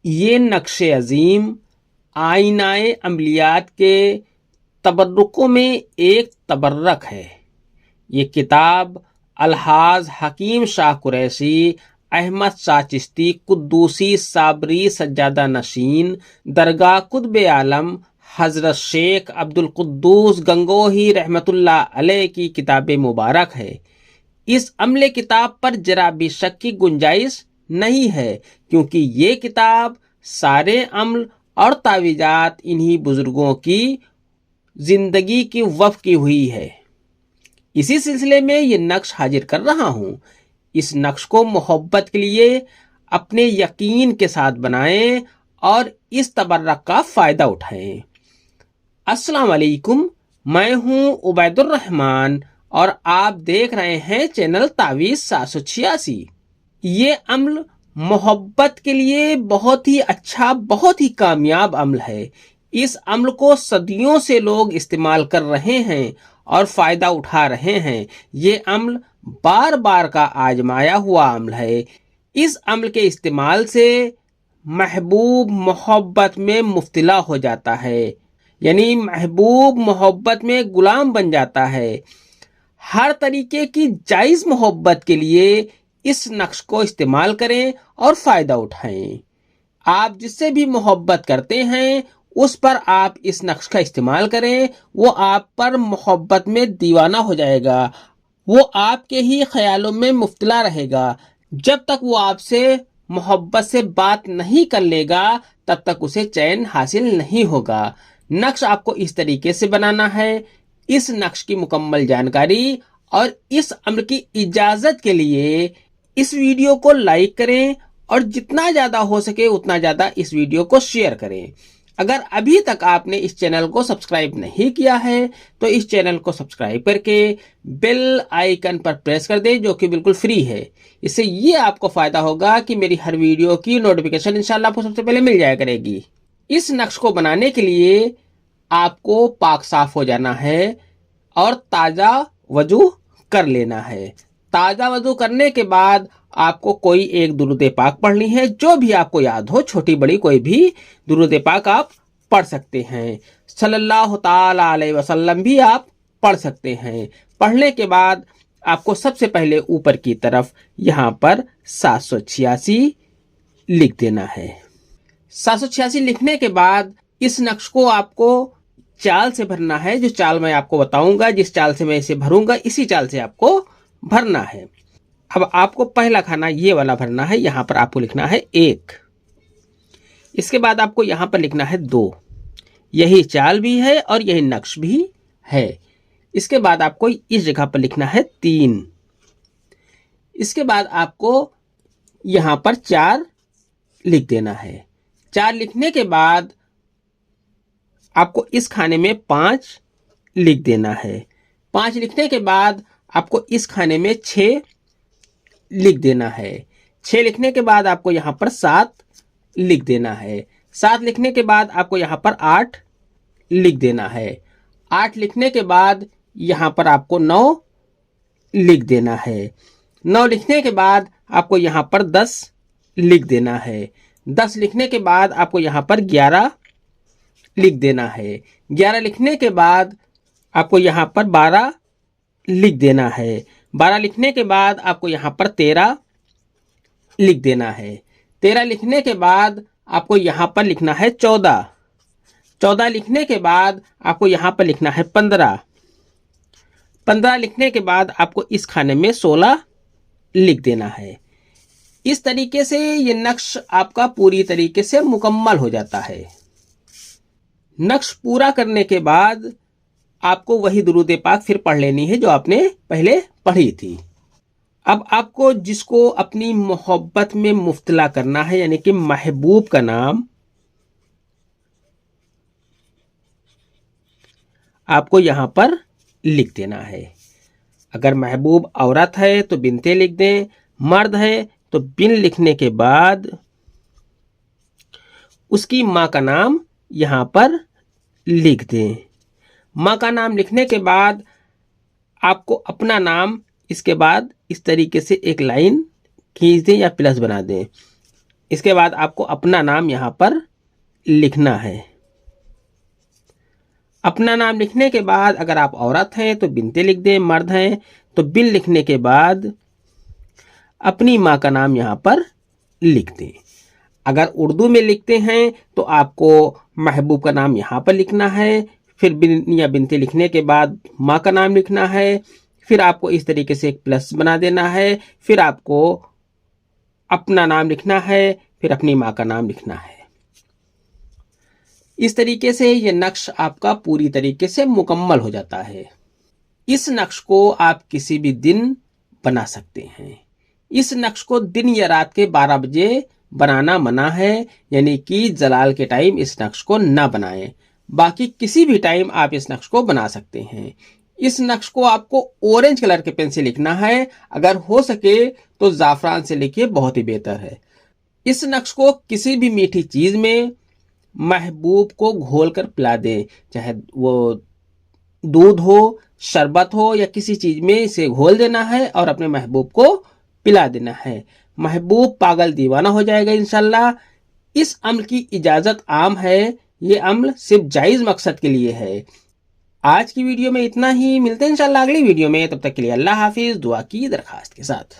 یہ نقش عظیم آئینہ عملیات کے تبرکوں میں ایک تبرک ہے۔ یہ کتاب الحاظ حکیم شاہ قریشی، احمد شاہ چشتی قدوسی صابری سجادہ نشین، درگاہ قطب عالم حضرت شیخ عبد القدوس گنگوہی رحمۃ اللہ علیہ کی کتاب مبارک ہے۔ اس عمل کتاب پر ذرا بھی شک کی گنجائش نہیں ہے، کیونکہ یہ کتاب سارے عمل اور تعویذات انہی بزرگوں کی زندگی کی وقف کی ہوئی ہے۔ اسی سلسلے میں یہ نقش حاضر کر رہا ہوں۔ اس نقش کو محبت کے لیے اپنے یقین کے ساتھ بنائیں اور اس تبرک کا فائدہ اٹھائیں۔ السلام علیکم، میں ہوں عبید الرحمن اور آپ دیکھ رہے ہیں چینل تعویذ 786۔ یہ عمل محبت کے لیے بہت ہی اچھا، بہت ہی کامیاب عمل ہے۔ اس عمل کو صدیوں سے لوگ استعمال کر رہے ہیں اور فائدہ اٹھا رہے ہیں۔ یہ عمل بار بار کا آزمایا ہوا عمل ہے۔ اس عمل کے استعمال سے محبوب محبت میں مبتلا ہو جاتا ہے، یعنی محبوب محبت میں غلام بن جاتا ہے۔ ہر طریقے کی جائز محبت کے لیے اس نقش کو استعمال کریں اور فائدہ اٹھائیں۔ آپ جس سے بھی محبت کرتے ہیں اس پر آپ اس نقش کا استعمال کریں، وہ آپ پر محبت میں دیوانہ ہو جائے گا، وہ آپ کے ہی خیالوں میں مبتلا رہے گا۔ جب تک وہ آپ سے محبت سے بات نہیں کر لے گا تب تک اسے چین حاصل نہیں ہوگا۔ نقش آپ کو اس طریقے سے بنانا ہے۔ اس نقش کی مکمل جانکاری اور اس عمل کی اجازت کے لیے اس ویڈیو کو لائک کریں اور جتنا زیادہ ہو سکے اتنا زیادہ اس ویڈیو کو شیئر کریں۔ اگر ابھی تک آپ نے اس چینل کو سبسکرائب نہیں کیا ہے تو اس چینل کو سبسکرائب کر کے بیل آئیکن پر پریس کر دیں، جو کہ بالکل فری ہے۔ اس سے یہ آپ کو فائدہ ہوگا کہ میری ہر ویڈیو کی نوٹیفیکیشن انشاءاللہ آپ کو سب سے پہلے مل جایا کرے گی۔ اس نقش کو بنانے کے لیے آپ کو پاک صاف ہو جانا ہے اور تازہ وضو کر لینا ہے۔ تازہ وضو کرنے کے بعد آپ کو کوئی ایک درود پاک پڑھنی ہے، جو بھی آپ کو یاد ہو، چھوٹی بڑی کوئی بھی درود پاک آپ پڑھ سکتے ہیں۔ صلی اللہ تعالی علیہ وسلم بھی آپ پڑھ سکتے ہیں۔ پڑھنے کے بعد آپ کو سب سے پہلے اوپر کی طرف یہاں پر 786 لکھ دینا ہے۔ 786 لکھنے کے بعد اس نقش کو آپ کو چال سے بھرنا ہے، جو چال میں آپ کو بتاؤں گا، جس چال سے میں اسے بھروں گا اسی چال سے آپ کو بھرنا ہے۔ اب آپ کو پہلا کھانا یہ والا بھرنا ہے، یہاں پر آپ کو لکھنا ہے 1، اس کے بعد آپ کو یہاں پر لکھنا ہے 2، یہی چال بھی ہے اور یہی نقش بھی ہے۔ اس کے بعد آپ کو اس جگہ پر لکھنا ہے 3، اس کے بعد آپ کو یہاں پر 4 لکھ دینا ہے۔ 4 لکھنے کے بعد آپ کو اس کھانے میں 5 لکھ دینا ہے۔ 5 لکھنے کے بعد آپ کو اس کھانے میں 6 لکھ دینا ہے۔ 6 لکھنے کے بعد آپ کو یہاں پر 7 لکھ دینا ہے۔ 7 لکھنے کے بعد آپ کو یہاں پر 8 لکھ دینا ہے۔ 8 لکھنے کے بعد یہاں پر آپ کو 9 لکھ دینا ہے۔ 9 لکھنے کے بعد آپ کو یہاں پر 10 لکھ دینا ہے۔ 10 لکھنے کے بعد آپ کو یہاں پر 11 لکھ دینا ہے۔ 11 لکھنے کے بعد آپ کو یہاں پر 12 لکھ دینا ہے۔ 12 لکھنے کے بعد آپ کو یہاں پر 13 لکھ دینا ہے۔ 13 لکھنے کے بعد آپ کو یہاں پر لکھنا ہے 14۔ 14 لکھنے کے بعد آپ کو یہاں پر لکھنا ہے 15۔ 15 لکھنے کے بعد آپ کو اس کھانے میں 16 لکھ دینا ہے۔ اس طریقے سے یہ نقش آپ کا پوری طریقے سے مکمل ہو جاتا ہے۔ نقش پورا کرنے کے بعد آپ کو وہی درود پاک پھر پڑھ لینی ہے جو آپ نے پہلے پڑھی تھی۔ اب آپ کو جس کو اپنی محبت میں مبتلا کرنا ہے، یعنی کہ محبوب کا نام آپ کو یہاں پر لکھ دینا ہے۔ اگر محبوب عورت ہے تو بنتے لکھ دیں، مرد ہے تو بن لکھنے کے بعد اس کی ماں کا نام یہاں پر لکھ دیں۔ ماں کا نام لکھنے کے بعد آپ کو اپنا نام اس کے بعد اس طریقے سے ایک لائن کھینچ دیں یا پلس بنا دیں۔ اس کے بعد آپ کو اپنا نام یہاں پر لکھنا ہے. اپنا نام لکھنے کے بعد اگر آپ عورت ہیں تو بنتے لکھ دیں، مرد ہیں تو بن لکھنے کے بعد اپنی ماں کا نام یہاں پر لکھ دیں. اگر اردو میں لکھتے ہیں تو آپ کو محبوب کا نام یہاں پر لکھنا ہے، پھر بن یا بنتے لکھنے کے بعد ماں کا نام لکھنا ہے، پھر آپ کو اس طریقے سے ایک پلس بنا دینا ہے، پھر آپ کو اپنا نام لکھنا ہے، پھر اپنی ماں کا نام لکھنا ہے. اس طریقے سے یہ نقش آپ کا پوری طریقے سے مکمل ہو جاتا ہے. اس نقش کو آپ کسی بھی دن بنا سکتے ہیں. اس نقش کو دن یا رات کے 12 بجے بنانا منع ہے، یعنی کہ زلال کے ٹائم اس نقش کو نہ بنائیں. باقی کسی بھی ٹائم آپ اس نقش کو بنا سکتے ہیں. اس نقش کو آپ کو اورنج کلر کے پین سے لکھنا ہے، اگر ہو سکے تو زعفران سے لکھیے، بہت ہی بہتر ہے. اس نقش کو کسی بھی میٹھی چیز میں محبوب کو گھول کر پلا دیں، چاہے وہ دودھ ہو، شربت ہو یا کسی چیز میں اسے گھول دینا ہے اور اپنے محبوب کو پلا دینا ہے. محبوب پاگل دیوانہ ہو جائے گا انشاءاللہ. اس عمل کی اجازت عام ہے، یہ عمل صرف جائز مقصد کے لیے ہے. آج کی ویڈیو میں اتنا ہی، ملتے ہیں انشاءاللہ اگلی ویڈیو میں. تب تک کے لیے اللہ حافظ، دعا کی درخواست کے ساتھ.